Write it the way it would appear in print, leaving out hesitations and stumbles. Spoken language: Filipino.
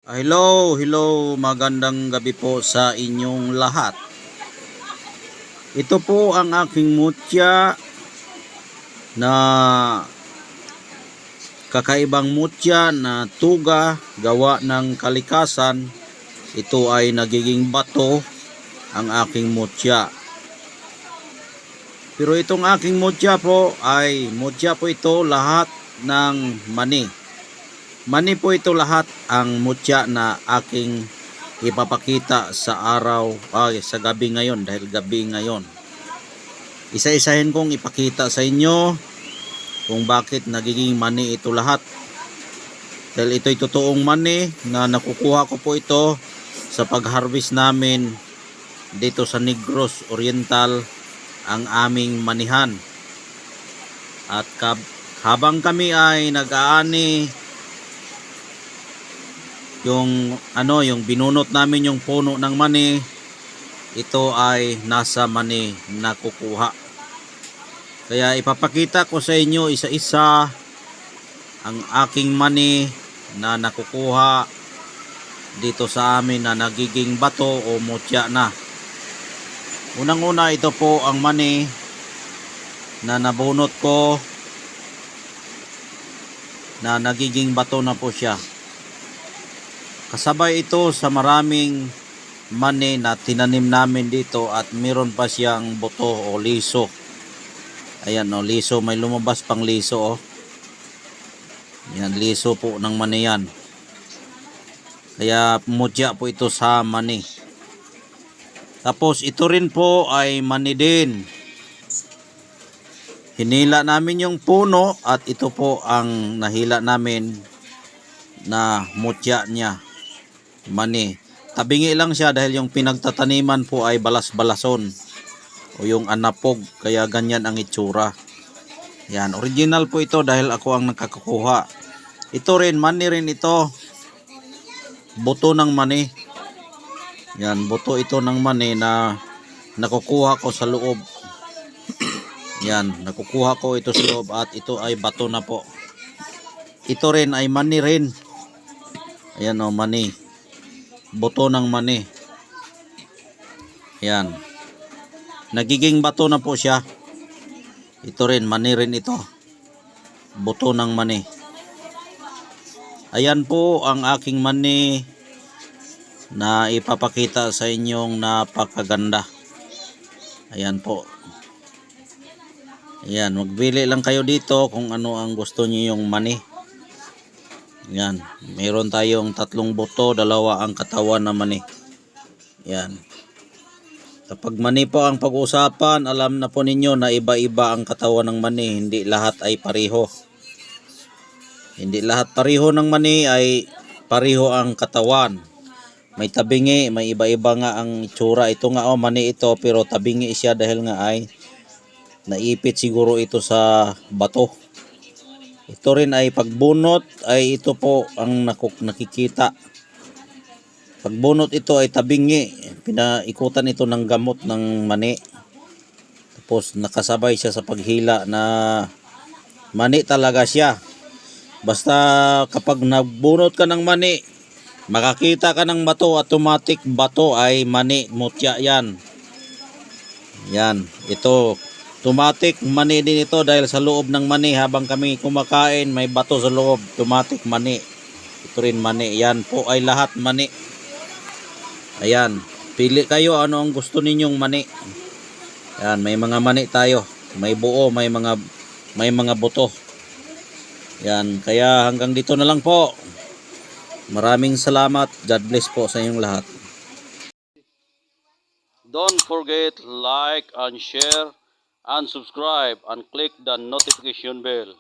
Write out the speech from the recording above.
Hello, magandang gabi po sa inyong lahat. Ito po ang aking mutya na kakaibang mutya na tuga gawa ng kalikasan. Ito ay nagiging bato ang aking mutya. Pero itong aking mutya po ito lahat ng mani. Mani po ito lahat ang mutya na aking ipapakita sa sa gabi ngayon, dahil gabi ngayon. Isa-isahin kong ipakita sa inyo kung bakit nagiging mani ito lahat. Dahil ito'y totoong mani na nakukuha ko po ito sa pag-harvest namin dito sa Negros Oriental, ang aming manihan. At habang kami ay nag-aani, yung binunot namin yung puno ng mani, ito ay nasa mani nakukuha. Kaya ipapakita ko sa inyo isa-isa ang aking mani na nakukuha dito sa amin na nagiging bato o mutya na. Unang-una, ito po ang mani na nabunot ko na nagiging bato na po siya. Kasabay ito sa maraming mani na tinanim namin dito at meron pa siyang buto o liso. Ayan o, liso, may lumabas pang liso o. Yan, liso po ng mani yan. Kaya mutya po ito sa mani. Tapos ito rin po ay mani din. Hinila namin yung puno at ito po ang nahila namin na mutya niya. Mani. Tabingi lang siya dahil yung pinagtataniman po ay balas-balason o yung anapog, kaya ganyan ang itsura. Yan, original po ito dahil ako ang nakakuha. Ito rin, mani rin ito. Buto ng mani. Yan, buto ito ng mani na nakukuha ko sa loob. Yan, nakukuha ko ito sa loob at ito ay bato na po. Ito rin ay mani rin. Ayan o, mani. Buto ng mani. Yan. Nagiging bato na po siya. Ito rin, mani rin ito. Buto ng mani. Ayan po ang aking mani na ipapakita sa inyong napakaganda. Ayan po. Ayan, magbili lang kayo dito kung ano ang gusto niyo yung mani. Yan, meron tayong 3 buto, 2 ang katawan na mani. Yan. Kapag mani po ang pag-usapan, alam na po ninyo na iba-iba ang katawan ng mani. Hindi lahat ay pareho. Hindi lahat pareho ng mani ay pareho ang katawan. May tabingi, may iba-iba nga ang itsura. Ito nga mani ito, pero tabingi siya dahil nga ay naipit siguro ito sa bato. Ito rin ay pagbunot ay ito po ang nakikita. Pagbunot ito ay tabingi. Pinaikutan ito ng gamot ng mani. Tapos nakasabay siya sa paghila na mani talaga siya. Basta kapag nagbunot ka ng mani, makakita ka ng bato, automatic bato ay mani, mutya yan. Yan, ito. Automatic mani din ito dahil sa loob ng mani habang kami kumakain may bato sa loob. Automatic mani. Ito rin mani. Yan po ay lahat mani. Ayan. Pili kayo ano ang gusto ninyong mani. Yan, may mga mani tayo. May buo, may mga buto. Yan, kaya hanggang dito na lang po. Maraming salamat. God bless po sa inyong lahat. Don't forget like and share and subscribe and click the notification bell.